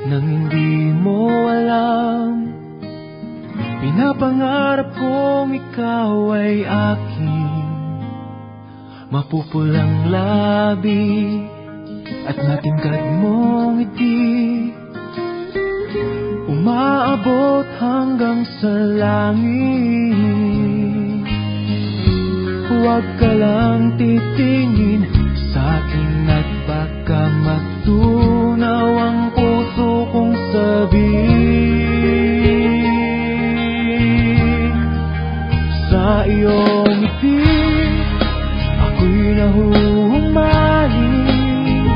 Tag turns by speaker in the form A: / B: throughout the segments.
A: nang hindi mo alam. Pinapangarap kong ikaw ay aking mapupulang labi at matingkad mong ngiti, umaabot hanggang sa langit. Huwag ka lang titingin sa'kin at baka matunaw ang puso kong sabihin. Sa iyong ngiti ako'y nahuhumaling,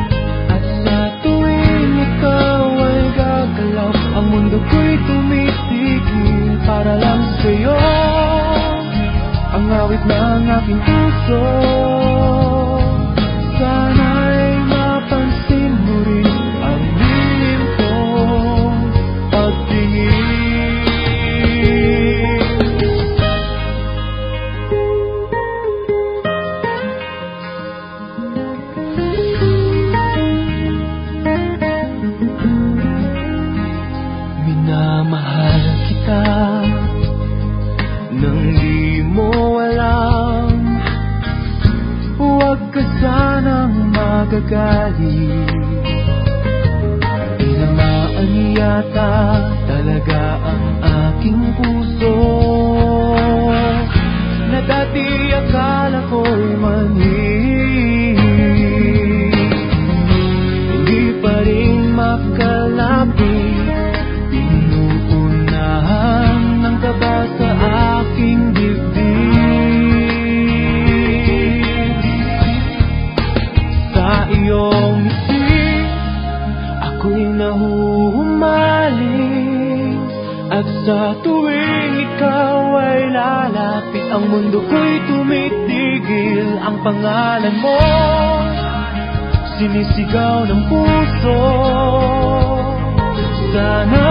A: at sa tuwing ikaw ay gagalaw, ang mundo ko'y tumitigil para lang sa'yo. Ang awit ng aking puso, sana'y mapansin mo rin ang lihim kong pagtingin. Minamahal kita nang di mo alam. Huwag ka sanang magagalit, tinamaan yata talaga ang aking puso, na dati akala ko'y mani. Hindi pa rin makalapit, inuunahan ng kaba sa aking dibdib. Sa iyong ngiti ako'y nahuhumaling, at sa tuwing ikaw ay lalapit, ang mundo ko'y tumitigil. Ang pangalan mo sinisigaw ng puso, sana